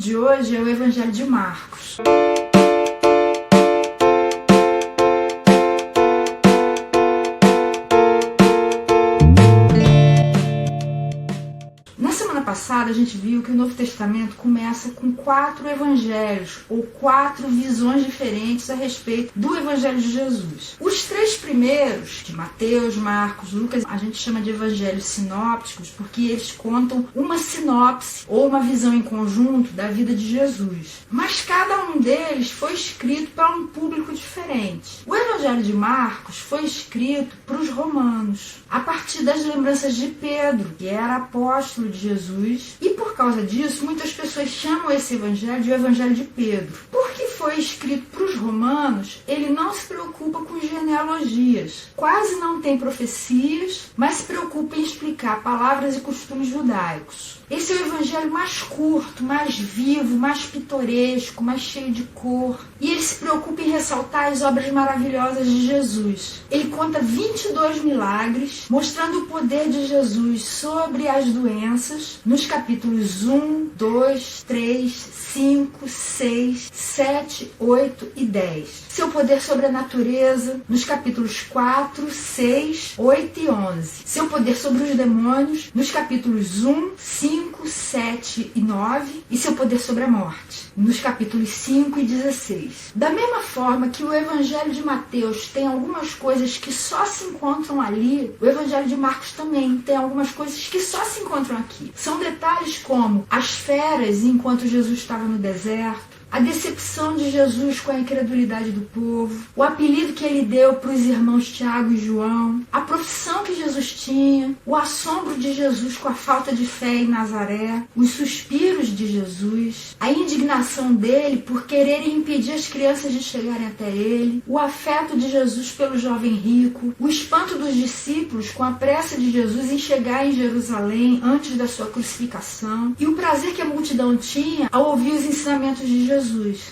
de hoje é o Evangelho de Marcos. Na semana passada a gente viu que o Novo Testamento começa com 4 evangelhos, ou 4 visões diferentes a respeito do Evangelho de Jesus. Os 3 primeiros, de Mateus, Marcos, Lucas, a gente chama de evangelhos sinópticos porque eles contam uma sinopse ou uma visão em conjunto da vida de Jesus. Mas cada um deles foi escrito para um público diferente. O Evangelho de Marcos foi escrito para os romanos, a partir das lembranças de Pedro, que era apóstolo de Jesus, e por causa disso muitas pessoas chamam esse evangelho de o Evangelho de Pedro. Porque foi escrito para os romanos, ele não se preocupa com genealogias, quase não tem profecias, mas se preocupa em explicar palavras e costumes judaicos. Esse é o evangelho mais curto, mais vivo, mais pitoresco, mais cheio de cor. E ele se preocupa em ressaltar as obras maravilhosas de Jesus. Ele conta 22 milagres, mostrando o poder de Jesus sobre as doenças, nos capítulos 1, 2, 3, 5, 6, 7, 8 e 10. Seu poder sobre a natureza, nos capítulos 4, 6, 8 e 11. Seu poder sobre os demônios, nos capítulos 1, 5, 7 e 9. E seu poder sobre a morte, nos capítulos 5 e 16. Da mesma forma que o Evangelho de Mateus tem algumas coisas que só se encontram ali, o Evangelho de Marcos também tem algumas coisas que só se encontram aqui. São detalhes como as feras enquanto Jesus estava no deserto, a decepção de Jesus com a incredulidade do povo, o apelido que ele deu para os irmãos Tiago e João, a profissão que Jesus tinha, o assombro de Jesus com a falta de fé em Nazaré, os suspiros de Jesus, a indignação dele por quererem impedir as crianças de chegarem até ele, o afeto de Jesus pelo jovem rico, o espanto dos discípulos com a pressa de Jesus em chegar em Jerusalém antes da sua crucificação e o prazer que a multidão tinha ao ouvir os ensinamentos de Jesus.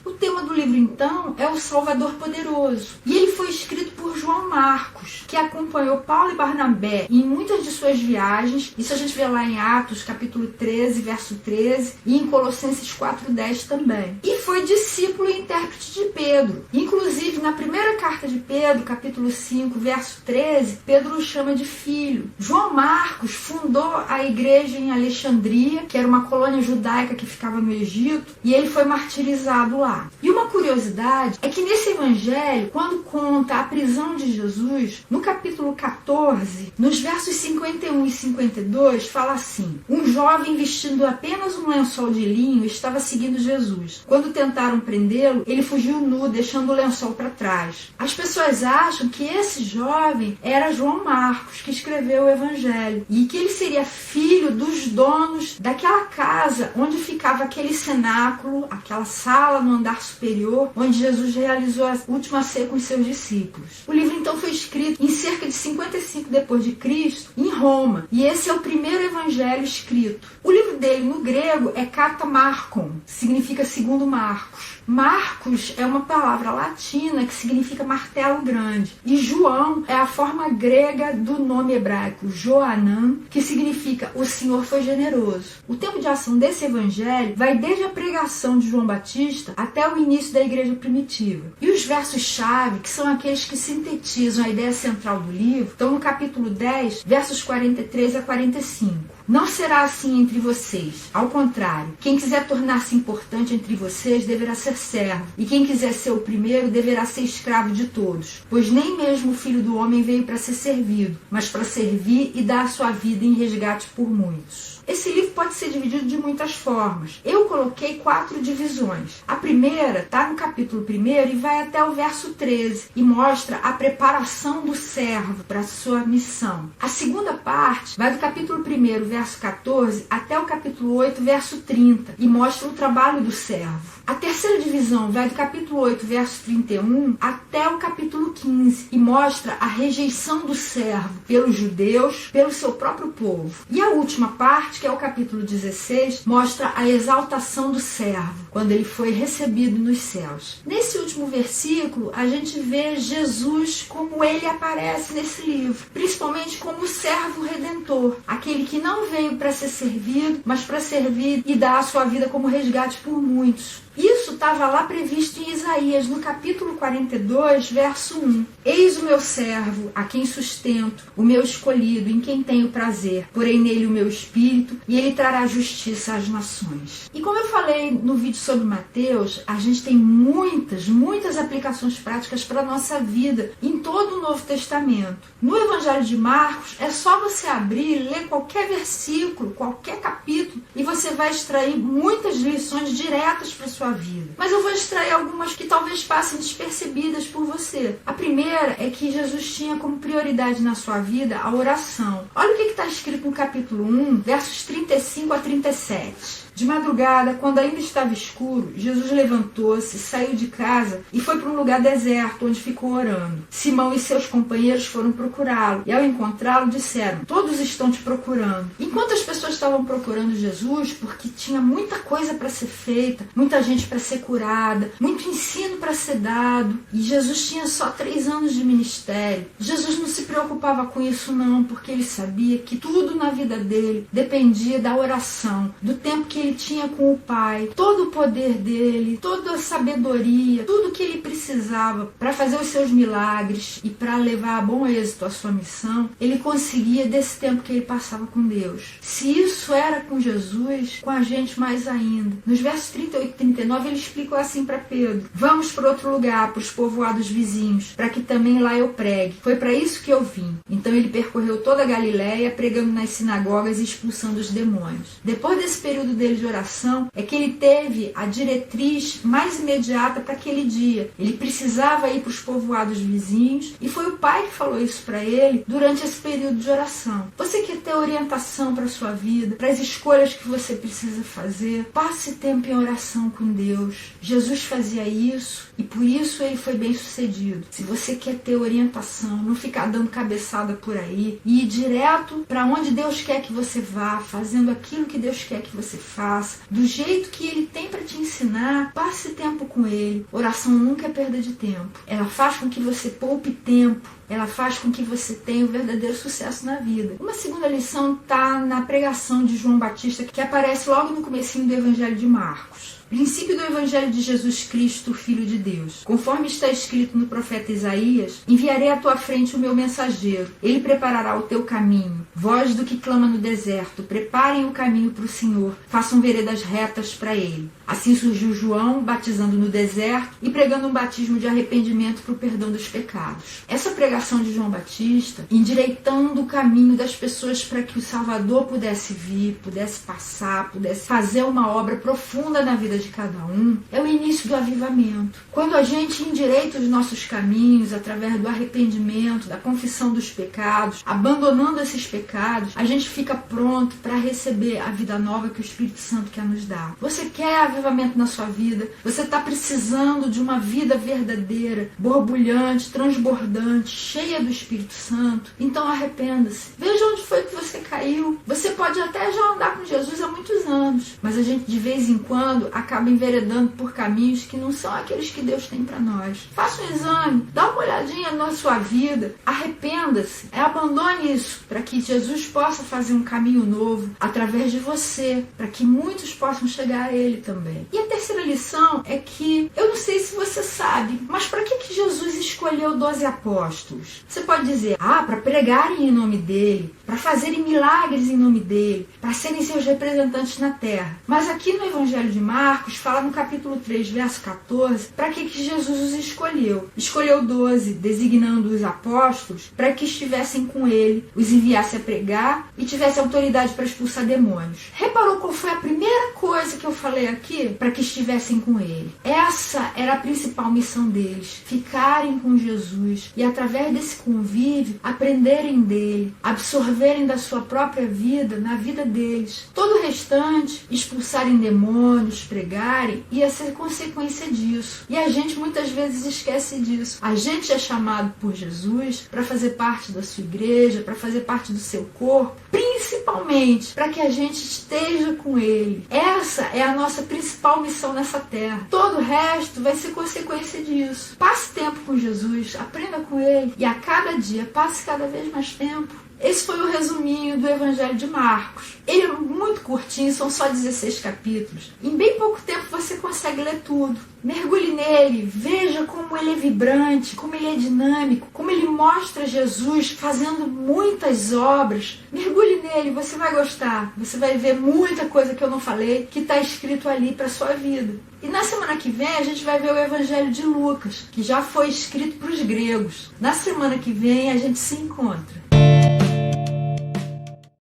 O tema do livro, então, é o Salvador Poderoso. E ele foi escrito por João Marcos, que acompanhou Paulo e Barnabé em muitas de suas viagens. Isso a gente vê lá em Atos, capítulo 13, verso 13, e em Colossenses 4:10 também. E foi discípulo e intérprete de Pedro. Inclusive, na primeira carta de Pedro, capítulo 5, verso 13, Pedro o chama de filho. João Marcos fundou a igreja em Alexandria, que era uma colônia judaica que ficava no Egito, e ele foi martirizado lá. E uma curiosidade é que nesse evangelho, quando conta a prisão de Jesus, no capítulo 14, nos versos 51 e 52, fala assim: um jovem vestindo apenas um lençol de linho estava seguindo Jesus. Quando tentaram prendê-lo, ele fugiu nu, deixando o lençol para trás. As pessoas acham que esse jovem era João Marcos, que escreveu o evangelho, e que ele seria filho dos donos daquela casa onde ficava aquele cenáculo, aquela sala no andar superior, onde Jesus realizou a última ceia com os seus discípulos. O livro então foi escrito em cerca de 55 depois de Cristo, em Roma, e esse é o primeiro evangelho escrito. O livro dele no grego é kata markon, significa segundo Marcos. Marcos é uma palavra latina que significa martelo grande, e João é a forma grega do nome hebraico Joanan, que significa o Senhor foi generoso. O tempo de ação desse evangelho vai desde a pregação de João Batista até o início da igreja primitiva. E os versos-chave, que são aqueles que sintetizam a ideia central do livro, estão no capítulo 10, versos 43 a 45. Não será assim entre vocês. Ao contrário, quem quiser tornar-se importante entre vocês deverá ser servo, e quem quiser ser o primeiro deverá ser escravo de todos. Pois nem mesmo o Filho do Homem veio para ser servido, mas para servir e dar a sua vida em resgate por muitos. Esse livro pode ser dividido de muitas formas. Eu coloquei 4 divisões. A primeira está no capítulo 1 e vai até o verso 13 e mostra a preparação do servo para a sua missão. A segunda parte vai do capítulo 1, verso 14, até o capítulo 8, verso 30 e mostra o trabalho do servo. A terceira divisão vai do capítulo 8, verso 31, até o capítulo 15, e mostra a rejeição do servo pelos judeus, pelo seu próprio povo. E a última parte, que é o capítulo 16, mostra a exaltação do servo, quando ele foi recebido nos céus. Nesse último versículo, a gente vê Jesus como ele aparece nesse livro, principalmente como o servo redentor, aquele que não veio para ser servido, mas para servir e dar a sua vida como resgate por muitos. Isso estava lá previsto em Isaías, no capítulo 42, verso 1. Eis o meu servo, a quem sustento, o meu escolhido, em quem tenho prazer. Porém nele o meu espírito, e ele trará justiça às nações. E como eu falei no vídeo sobre Mateus, a gente tem muitas aplicações práticas para a nossa vida, em todo o Novo Testamento. No Evangelho de Marcos, é só você abrir e ler qualquer versículo, qualquer capítulo, e você vai extrair muitas lições diretas para a sua vida. Mas eu vou extrair algumas que talvez passem despercebidas por você. A primeira é que Jesus tinha como prioridade na sua vida a oração. Olha o que está escrito no capítulo 1, versos 35 a 37. De madrugada, quando ainda estava escuro, Jesus levantou-se, saiu de casa e foi para um lugar deserto, onde ficou orando. Simão e seus companheiros foram procurá-lo, e ao encontrá-lo disseram: todos estão te procurando. Enquanto as pessoas estavam procurando Jesus, porque tinha muita coisa para ser feita, muita gente para ser curada, muito ensino para ser dado, e Jesus tinha só 3 anos de ministério. Jesus não se preocupava com isso não, porque ele sabia que tudo na vida dele dependia da oração, do tempo que ele tinha com o Pai, todo o poder dele, toda a sabedoria, tudo que ele precisava para fazer os seus milagres e para levar a bom êxito a sua missão, ele conseguia desse tempo que ele passava com Deus. Se isso era com Jesus, com a gente mais ainda. Nos versos 38 e 39 ele explicou assim para Pedro: vamos para outro lugar, para os povoados vizinhos, para que também lá eu pregue. Foi para isso que eu vim. Então ele percorreu toda a Galiléia, pregando nas sinagogas e expulsando os demônios. Depois desse período dele de oração, é que ele teve a diretriz mais imediata para aquele dia. Ele precisava ir para os povoados vizinhos, e foi o Pai que falou isso para ele durante esse período de oração. Você quer ter orientação para a sua vida, para as escolhas que você precisa fazer? Passe tempo em oração com Deus. Jesus fazia isso e por isso ele foi bem sucedido. Se você quer ter orientação, não ficar dando cabeçada por aí, e ir direto para onde Deus quer que você vá, fazendo aquilo que Deus quer que você faça, do jeito que ele tem para te ensinar, passe tempo com ele. Oração nunca é perda de tempo. Ela faz com que você poupe tempo. Ela faz com que você tenha o verdadeiro sucesso na vida. Uma segunda lição está na pregação de João Batista, que aparece logo no comecinho do Evangelho de Marcos. Princípio do Evangelho de Jesus Cristo, Filho de Deus. Conforme está escrito no profeta Isaías: enviarei à tua frente o meu mensageiro. Ele preparará o teu caminho. Voz do que clama no deserto: preparem o caminho para o Senhor. Façam veredas retas para ele. Assim surgiu João, batizando no deserto e pregando um batismo de arrependimento para o perdão dos pecados. Essa pregação de João Batista, endireitando o caminho das pessoas para que o Salvador pudesse vir, pudesse passar, pudesse fazer uma obra profunda na vida de cada um, é o início do avivamento. Quando a gente endireita os nossos caminhos através do arrependimento, da confissão dos pecados, abandonando esses pecados, a gente fica pronto para receber a vida nova que o Espírito Santo quer nos dar. Você quer avivamento na sua vida? Você está precisando de uma vida verdadeira, borbulhante, transbordante, cheia do Espírito Santo? Então arrependa-se. Veja onde foi que você caiu. Você pode até já andar com Jesus há muitos anos, mas a gente de vez em quando acaba enveredando por caminhos que não são aqueles que Deus tem para nós. Faça um exame, dá uma olhadinha na sua vida, arrependa-se, abandone isso, para que Jesus possa fazer um caminho novo através de você, para que muitos possam chegar a Ele também. E a terceira lição é que, eu não sei se você sabe, mas para que Jesus escolheu 12 apóstolos? Você pode dizer: para pregarem em nome dele, para fazerem milagres em nome dele, para serem seus representantes na terra. Mas aqui no Evangelho de Marcos, fala no capítulo 3, verso 14, para que Jesus os escolheu. Escolheu 12, designando os apóstolos para que estivessem com ele, os enviasse a pregar e tivesse autoridade para expulsar demônios. Reparou qual foi a primeira coisa que eu falei aqui, para que estivessem com ele. Essa era a principal missão deles, ficarem com Jesus e através desse convívio, aprenderem dele, absorverem da sua própria vida, na vida deles. Todo o restante, expulsarem demônios, pregarem, ia ser consequência disso. E a gente muitas vezes esquece disso. A gente é chamado por Jesus para fazer parte da sua igreja, para fazer parte do seu corpo, principalmente para que a gente esteja com ele. Essa é a nossa principal missão nessa terra. Todo o resto vai ser consequência disso. Passe tempo com Jesus, aprenda com ele e a cada dia passe cada vez mais tempo. Esse foi o resuminho do Evangelho de Marcos. Ele é muito curtinho, são só 16 capítulos. Em bem pouco tempo você consegue ler tudo. Mergulhe nele, veja como ele é vibrante, como ele é dinâmico, como ele mostra Jesus fazendo muitas obras. Mergulhe nele, você vai gostar. Você vai ver muita coisa que eu não falei, que está escrito ali para a sua vida. E na semana que vem a gente vai ver o Evangelho de Lucas, que já foi escrito para os gregos. Na semana que vem a gente se encontra.